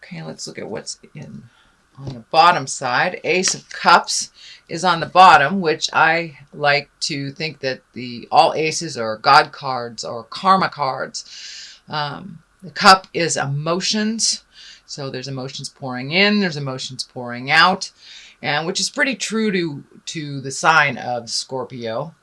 Okay, let's look at what's on the bottom side. Ace of Cups is on the bottom, which I like to think that all aces are God cards or karma cards. The cup is emotions. So there's emotions pouring in, there's emotions pouring out, and which is pretty true to the sign of Scorpio.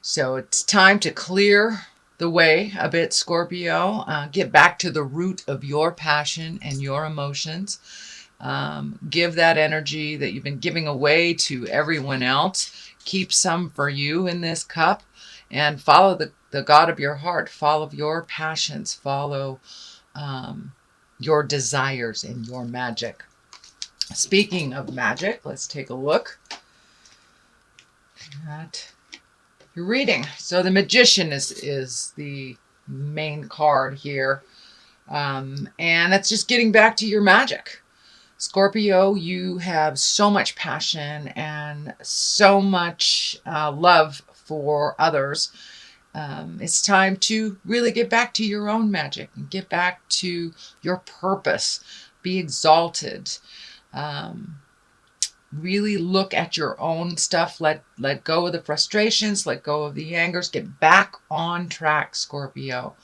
So it's time to clear the way a bit, Scorpio. Get back to the root of your passion and your emotions. Give that energy that you've been giving away to everyone else. Keep some for you in this cup, and follow the God of your heart. Follow your passions. Follow your desires and your magic. Speaking of magic, let's take a look at your reading. So the Magician is the main card here. And that's just getting back to your magic. Scorpio, you have so much passion and so much love for others. It's time to really get back to your own magic and get back to your purpose. Be exalted. Really look at your own stuff. Let go of the frustrations. Let go of the angers. Get back on track, Scorpio.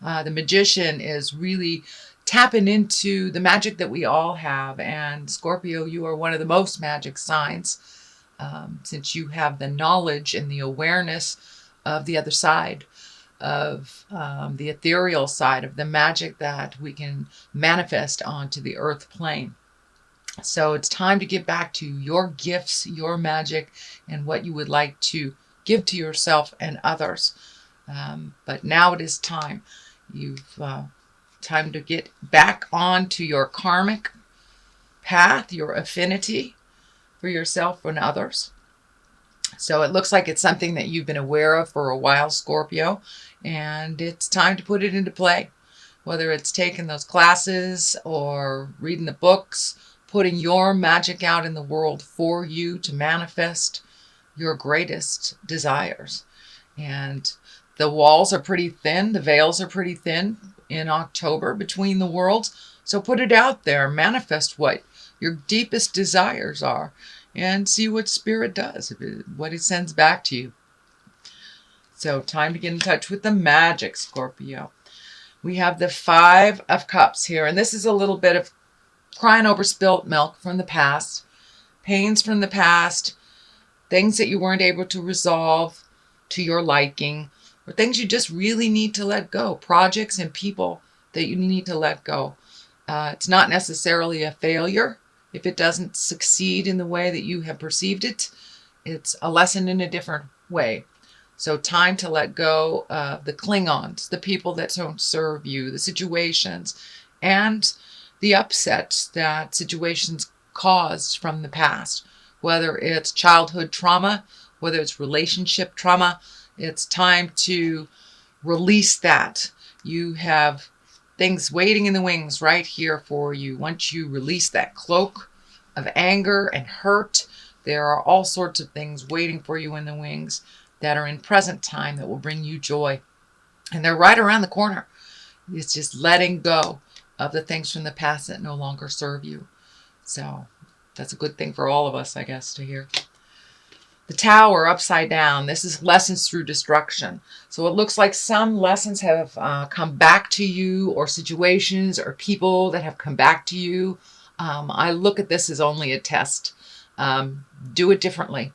The Magician is really tapping into the magic that we all have. And Scorpio, you are one of the most magic signs, since you have the knowledge and the awareness of the other side, of the ethereal side of the magic that we can manifest onto the earth plane. So it's time to get back to your gifts, your magic, and what you would like to give to yourself and others. But now it is time. You've time to get back onto your karmic path, your affinity for yourself and others. So it looks like it's something that you've been aware of for a while, Scorpio, and it's time to put it into play. Whether it's taking those classes or reading the books, putting your magic out in the world for you to manifest your greatest desires. And the walls are pretty thin, the veils are pretty thin in October between the worlds. So put it out there, manifest what your deepest desires are, and see what Spirit does, what it sends back to you. So time to get in touch with the magic, Scorpio. We have the Five of Cups here, and this is a little bit of crying over spilt milk from the past, pains from the past, things that you weren't able to resolve to your liking, or things you just really need to let go, projects and people that you need to let go. It's not necessarily a failure if it doesn't succeed in the way that you have perceived it. It's a lesson in a different way. So time to let go of the Klingons, the people that don't serve you, the situations, and the upset that situations caused from the past. Whether it's childhood trauma, whether it's relationship trauma, it's time to release that. You have things waiting in the wings right here for you. Once you release that cloak of anger and hurt, there are all sorts of things waiting for you in the wings that are in present time that will bring you joy. And they're right around the corner. It's just letting go of the things from the past that no longer serve you. So that's a good thing for all of us, I guess, to hear. The Tower upside down. This is lessons through destruction. So it looks like some lessons have come back to you, or situations or people that have come back to you. I look at this as only a test. Do it differently.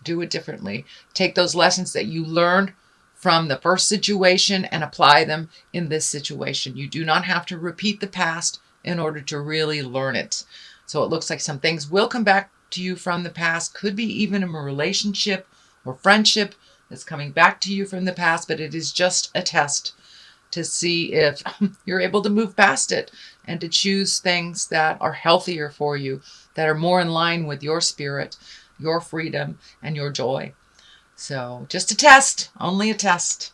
Do it differently. Take those lessons that you learned from the first situation and apply them in this situation. You do not have to repeat the past in order to really learn it. So it looks like some things will come back to you from the past. Could be even a relationship or friendship that's coming back to you from the past, but it is just a test to see if you're able to move past it and to choose things that are healthier for you, that are more in line with your spirit, your freedom, and your joy. So just a test, only a test.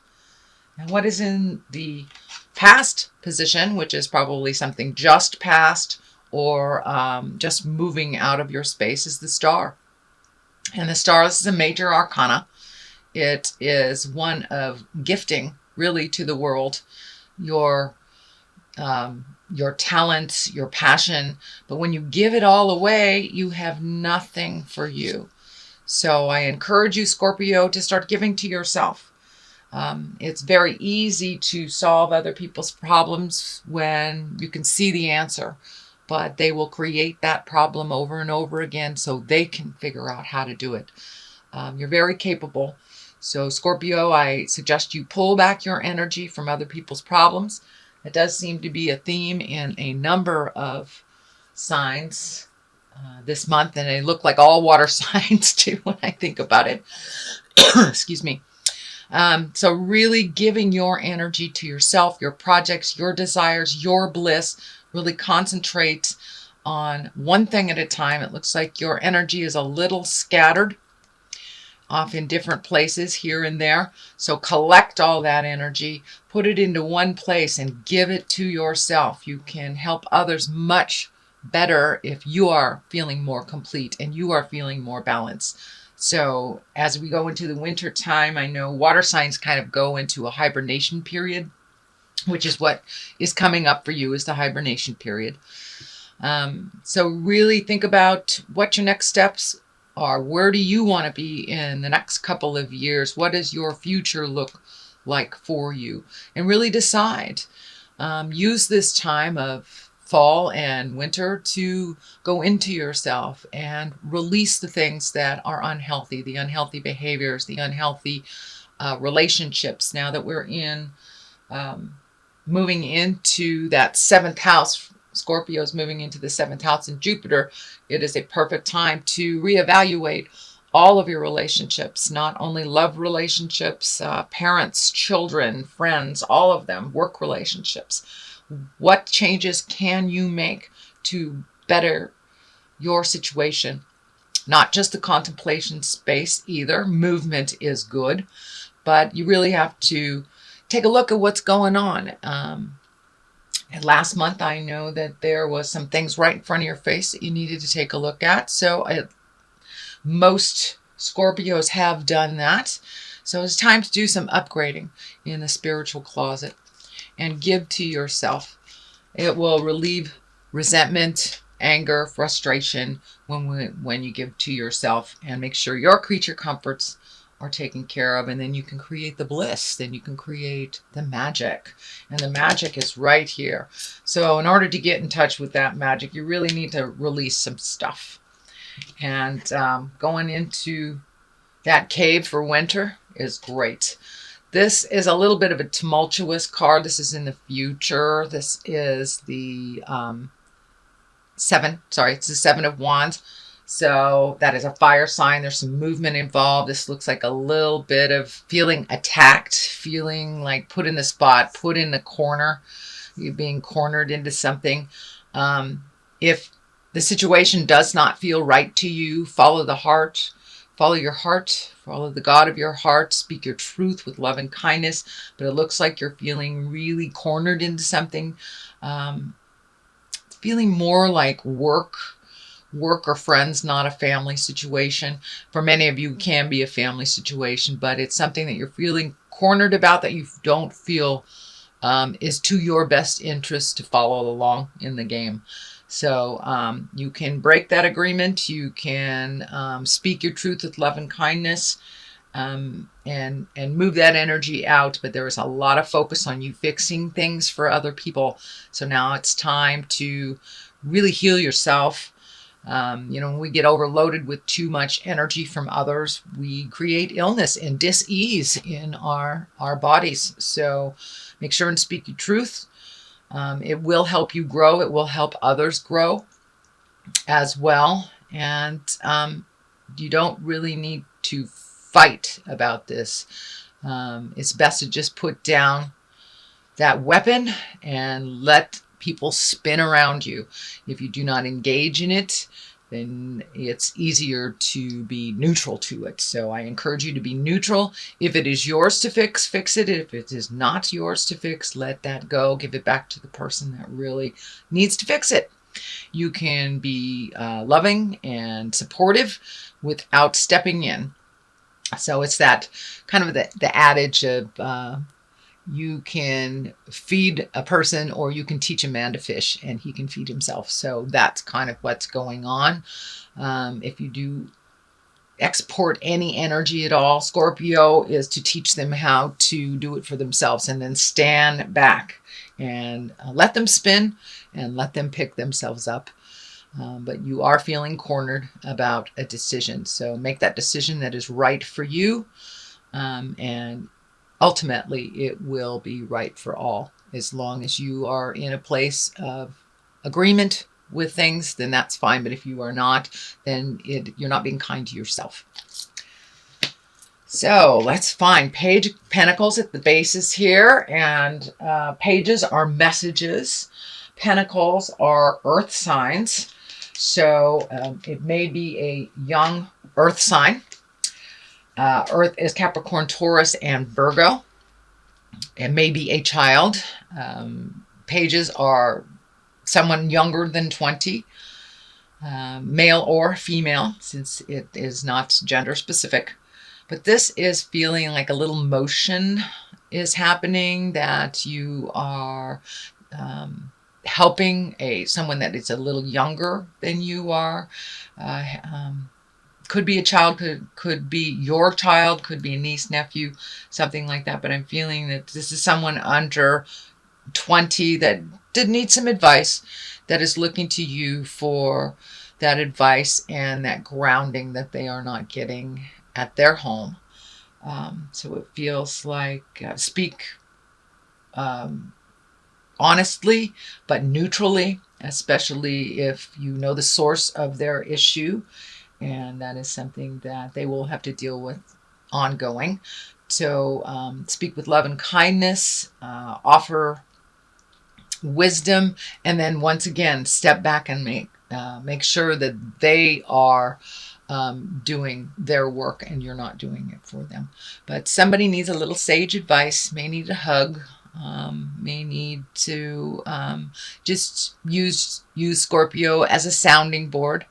And what is in the past position, which is probably something just past or just moving out of your space, is the Star. And the Star is a major arcana. It is one of gifting, really, to the world. Your your talents, your passion. But when you give it all away, you have nothing for you. So I encourage you, Scorpio, to start giving to yourself. It's very easy to solve other people's problems when you can see the answer, but they will create that problem over and over again so they can figure out how to do it. You're very capable. So Scorpio, I suggest you pull back your energy from other people's problems. It does seem to be a theme in a number of signs this month, and they look like all water signs too when I think about it. Excuse me. So really giving your energy to yourself, your projects, your desires, your bliss. Really concentrate on one thing at a time. It looks like your energy is a little scattered off in different places here and there. So collect all that energy, put it into one place and give it to yourself. You can help others much better if you are feeling more complete and you are feeling more balanced. So as we go into the winter time, I know water signs kind of go into a hibernation period, which is what is coming up for you, is the hibernation period. So really think about what your next steps are. Where do you want to be in the next couple of years? What does your future look like for you? And really decide. Use this time of fall and winter to go into yourself and release the things that are unhealthy, the unhealthy behaviors, the unhealthy relationships. Now that we're moving into that 7th house, Scorpio's moving into the 7th house in Jupiter, it is a perfect time to reevaluate all of your relationships, not only love relationships, parents, children, friends, all of them, work relationships. What changes can you make to better your situation? Not just the contemplation space either. Movement is good, but you really have to take a look at what's going on. And last month, I know that there was some things right in front of your face that you needed to take a look at. So most Scorpios have done that. So it's time to do some upgrading in the spiritual closet and give to yourself. It will relieve resentment, anger, frustration when you give to yourself, and make sure your creature comforts are taken care of, and then you can create the bliss, then you can create the magic, and the magic is right here. So in order to get in touch with that magic, you really need to release some stuff. And going into that cave for winter is great. This is a little bit of a tumultuous card. This is in the future. This is the it's the 7 of Wands. So that is a fire sign. There's some movement involved. This looks like a little bit of feeling attacked, feeling like put in the spot, put in the corner. You're being cornered into something. If the situation does not feel right to you, follow the heart. Follow your heart. Follow the God of your heart. Speak your truth with love and kindness. But it looks like you're feeling really cornered into something. Feeling more like work or friends, not a family situation. For many of you, it can be a family situation, but it's something that you're feeling cornered about, that you don't feel is to your best interest to follow along in the game. So you can break that agreement. You can speak your truth with love and kindness, and move that energy out. But there is a lot of focus on you fixing things for other people. So now it's time to really heal yourself. When we get overloaded with too much energy from others, we create illness and dis-ease in our bodies. So make sure and speak your truth. It will help you grow. It will help others grow as well. And you don't really need to fight about this. It's best to just put down that weapon and let people spin around you. If you do not engage in it, then it's easier to be neutral to it. So I encourage you to be neutral. If it is yours to fix, fix it. If it is not yours to fix, let that go. Give it back to the person that really needs to fix it. You can be loving and supportive without stepping in. So it's that kind of the adage of, you can feed a person, or you can teach a man to fish and he can feed himself. So that's kind of what's going on. If you do export any energy at all, Scorpio, is to teach them how to do it for themselves, and then stand back and let them spin and let them pick themselves up. But you are feeling cornered about a decision. So make that decision that is right for you. And ultimately, it will be right for all. As long as you are in a place of agreement with things, then that's fine. But if you are not, then you're not being kind to yourself. So let's find Page of Pentacles at the bases here. And pages are messages. Pentacles are earth signs. So it may be a young earth sign. Earth is Capricorn, Taurus, and Virgo. It may be a child. Pages are someone younger than 20, male or female, since it is not gender specific. But this is feeling like a little motion is happening, that you are helping someone that is a little younger than you are. Could be a child, could be your child, could be a niece, nephew, something like that. But I'm feeling that this is someone under 20 that did need some advice, that is looking to you for that advice and that grounding that they are not getting at their home. So it feels like speak honestly, but neutrally, especially if you know the source of their issue. And that is something that they will have to deal with ongoing. So speak with love and kindness, offer wisdom, and then once again, step back and make sure that they are doing their work and you're not doing it for them. But somebody needs a little sage advice, may need a hug, may need to just use Scorpio as a sounding board.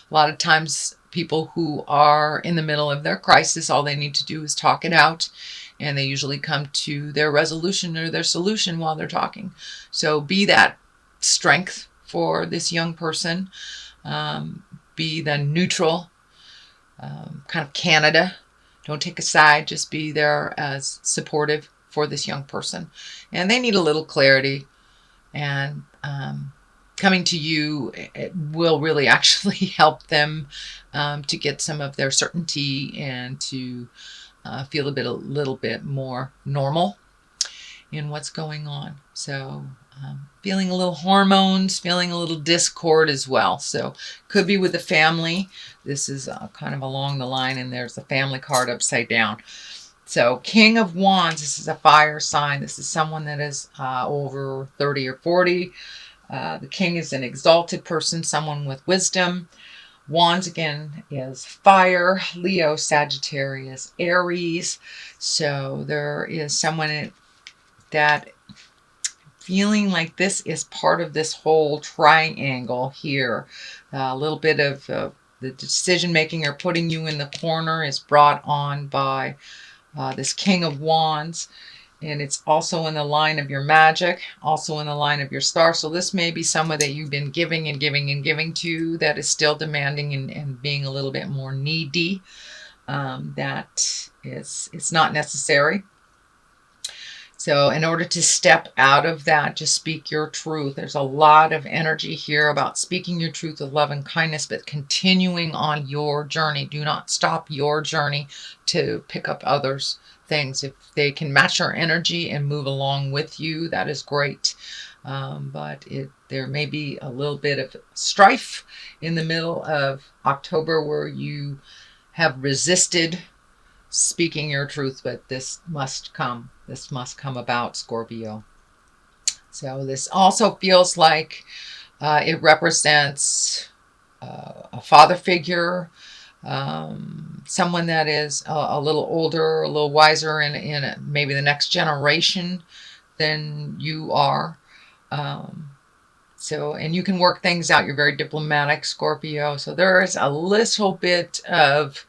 A lot of times people who are in the middle of their crisis, all they need to do is talk it out, and they usually come to their resolution or their solution while they're talking. So be that strength for this young person. Be the neutral, kind of Canada. Don't take a side, just be there as supportive for this young person. And they need a little clarity, and coming to you, it will really actually help them to get some of their certainty and to feel a little bit more normal in what's going on. So feeling a little hormones, feeling a little discord as well. So could be with the family. This is kind of along the line, and there's the family card upside down. So King of Wands, this is a fire sign. This is someone that is over 30 or 40. The king is an exalted person, someone with wisdom. Wands, again, is fire. Leo, Sagittarius, Aries. So there is someone that feeling like this is part of this whole triangle here. A little bit of the decision making or putting you in the corner is brought on by this King of Wands. And it's also in the line of your magic, also in the line of your star. So this may be someone that you've been giving and giving and giving to, that is still demanding and being a little bit more needy. It's not necessary. So in order to step out of that, just speak your truth. There's a lot of energy here about speaking your truth with love and kindness, but continuing on your journey. Do not stop your journey to pick up others' things. If they can match your energy and move along with you, that is great. But there may be a little bit of strife in the middle of October where you have resisted speaking your truth, but this must come. This must come about, Scorpio. So this also feels like it represents a father figure, someone that is a little older, a little wiser in maybe the next generation than you are. And you can work things out. You're very diplomatic, Scorpio. So there is a little bit of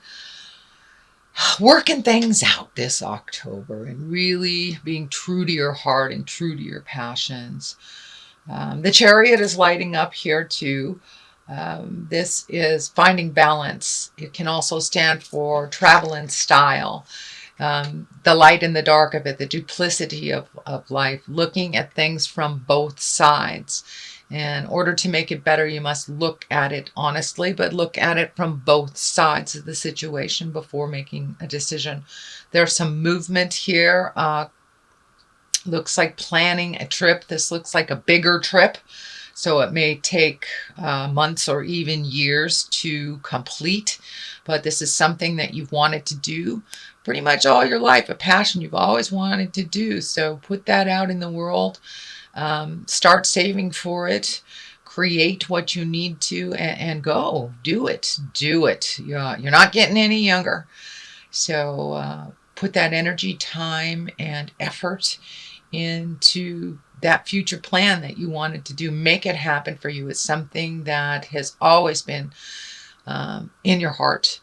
working things out this October and really being true to your heart and true to your passions. The Chariot is lighting up here too. This is finding balance. It can also stand for travel and style. The light and the dark of it, the duplicity of life, looking at things from both sides. In order to make it better, you must look at it honestly, but look at it from both sides of the situation before making a decision. There's some movement here. Looks like planning a trip. This looks like a bigger trip. So it may take months or even years to complete, but this is something that you've wanted to do pretty much all your life, a passion you've always wanted to do. So put that out in the world, start saving for it, create what you need to, and go do it. Do it. You're not getting any younger. So put that energy, time, and effort into that future plan that you wanted to do. Make it happen for you. It's something that has always been in your heart.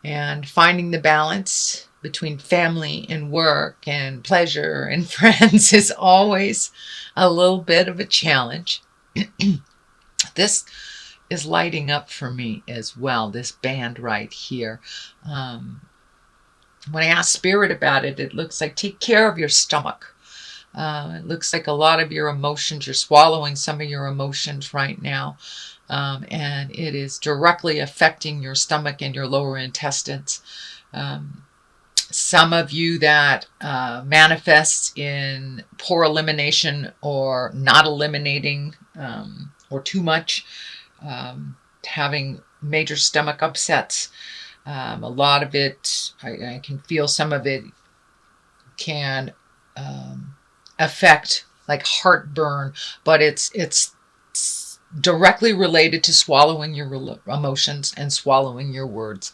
And finding the balance between family and work and pleasure and friends is always a little bit of a challenge. This is lighting up for me as well, this band right here. When I ask Spirit about it, it looks like take care of your stomach. It looks like a lot of your emotions, you're swallowing some of your emotions right now. And it is directly affecting your stomach and your lower intestines. Some of you that manifest in poor elimination or not eliminating or too much, having major stomach upsets. A lot of it, I can feel some of it can affect like heartburn, but it's directly related to swallowing your emotions and swallowing your words.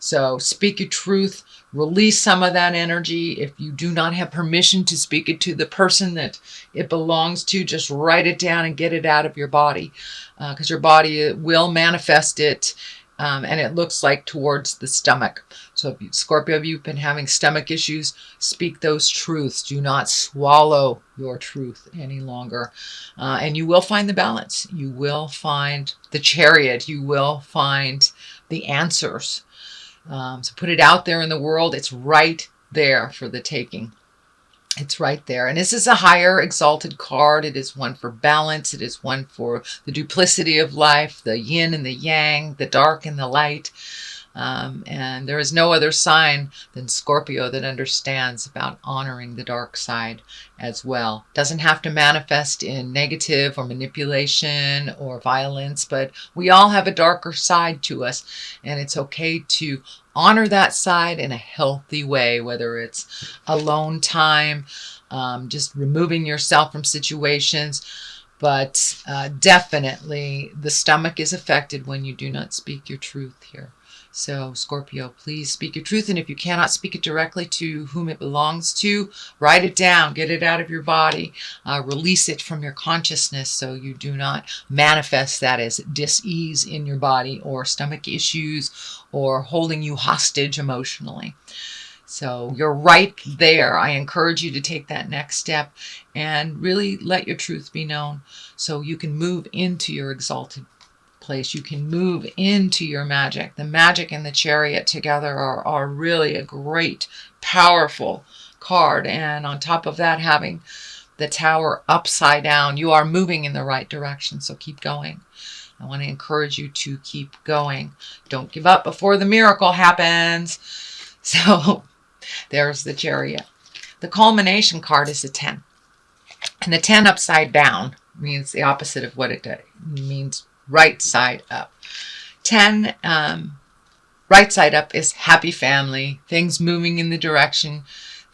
So speak your truth, release some of that energy. If you do not have permission to speak it to the person that it belongs to, just write it down and get it out of your body, because your body will manifest it. And it looks like towards the stomach. So if you, Scorpio, if you've been having stomach issues, speak those truths. Do not swallow your truth any longer. And you will find the balance. You will find the Chariot. You will find the answers. So put it out there in the world. It's right there for the taking. It's right there. And this is a higher exalted card. It is one for balance. It is one for the duplicity of life, the yin and the yang, the dark and the light. And there is no other sign than Scorpio that understands about honoring the dark side as well. Doesn't have to manifest in negative or manipulation or violence, but we all have a darker side to us, and it's okay to honor that side in a healthy way, whether it's alone time, just removing yourself from situations. But definitely the stomach is affected when you do not speak your truth here. So Scorpio, please speak your truth. And if you cannot speak it directly to whom it belongs to, write it down, get it out of your body, release it from your consciousness so you do not manifest that as dis-ease in your body or stomach issues or holding you hostage emotionally. So you're right there. I encourage you to take that next step and really let your truth be known so you can move into your exalted place. You can move into your magic. The magic and the Chariot together are really a great, powerful card. And on top of that, having the Tower upside down, you are moving in the right direction. So keep going. I want to encourage you to keep going. Don't give up before the miracle happens. So there's the Chariot. The culmination card is a 10. And the 10 upside down means the opposite of what it means. Right side up. 10, right side up is happy family, things moving in the direction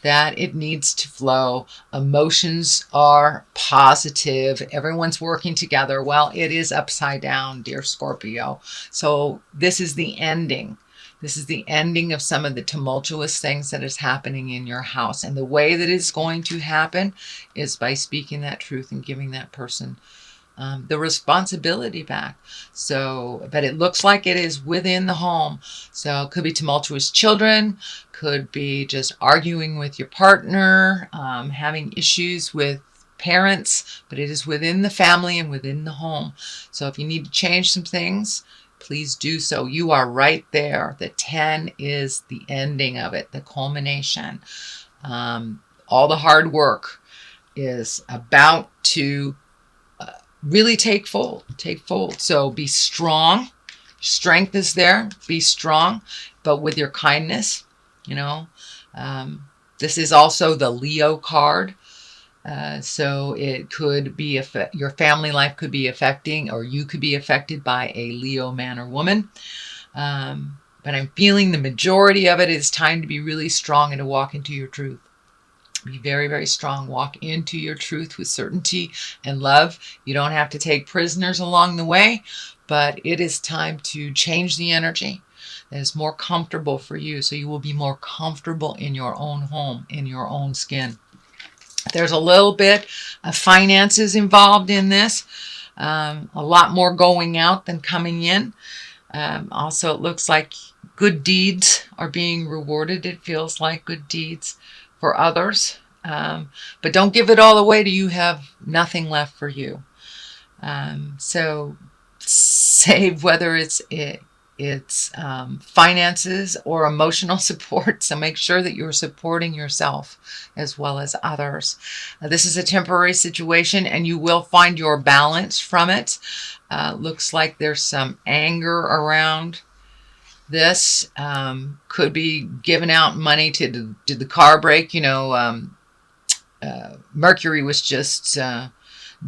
that it needs to flow. Emotions are positive. Everyone's working together. Well, it is upside down, dear Scorpio. So this is the ending. This is the ending of some of the tumultuous things that is happening in your house. And the way that it's going to happen is by speaking that truth and giving that person the responsibility back. So, but it looks like it is within the home. So it could be tumultuous children, could be just arguing with your partner, having issues with parents, but it is within the family and within the home. So if you need to change some things, please do so. You are right there. The 10 is the ending of it, the culmination. All the hard work is about to really take fold. So be strong. Strength is there. Be strong, but with your kindness, this is also the Leo card. So it could be your family life could be affecting, or you could be affected by a Leo man or woman. But I'm feeling the majority of it is time to be really strong and to walk into your truth. Be very, very strong. Walk into your truth with certainty and love. You don't have to take prisoners along the way, but it is time to change the energy that is more comfortable for you, so you will be more comfortable in your own home, in your own skin. There's a little bit of finances involved in this. A lot more going out than coming in. Also, it looks like good deeds are being rewarded. It feels like good deeds for others. But don't give it all away till you have nothing left for you. So save, whether it's finances or emotional support. So make sure that you're supporting yourself as well as others. This is a temporary situation, and you will find your balance from it. Looks like there's some anger around this. Could be giving out money to the car break. Mercury was just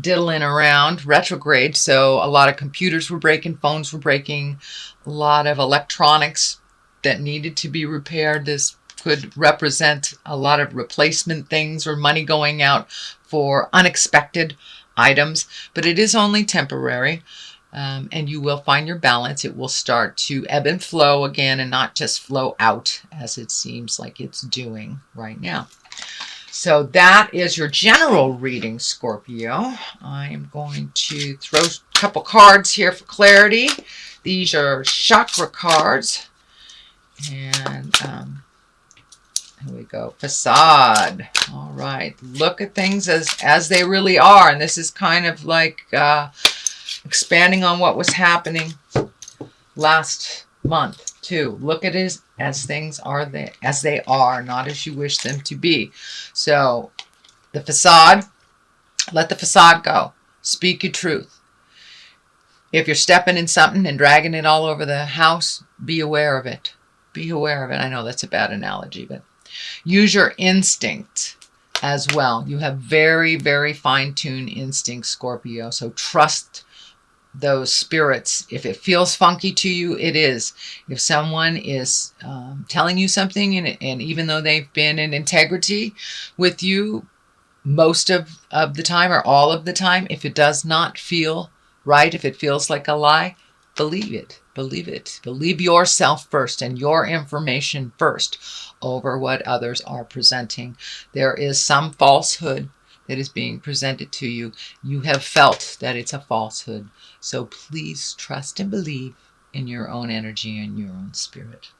diddling around retrograde, so a lot of computers were breaking, phones were breaking, a lot of electronics that needed to be repaired. This could represent a lot of replacement things or money going out for unexpected items, but it is only temporary. And you will find your balance. It will start to ebb and flow again, and not just flow out as it seems like it's doing right now. So that is your general reading, Scorpio. I'm going to throw a couple cards here for clarity. These are chakra cards. And here we go. Facade. All right. Look at things as they really are. And this is kind of like expanding on what was happening last month too. Look at it as things are as they are, not as you wish them to be. So the facade, let the facade go. Speak your truth. If you're stepping in something and dragging it all over the house, be aware of it. Be aware of it. I know that's a bad analogy, but use your instinct as well. You have very, very fine-tuned instincts, Scorpio. So trust those spirits. If it feels funky to you, it is. If someone is telling you something, and even though they've been in integrity with you most of the time or all of the time, if it does not feel right, if it feels like a lie, believe it. Believe it. Believe yourself first and your information first over what others are presenting. There is some falsehood that is being presented to you. You have felt that it's a falsehood. So please trust and believe in your own energy and your own spirit.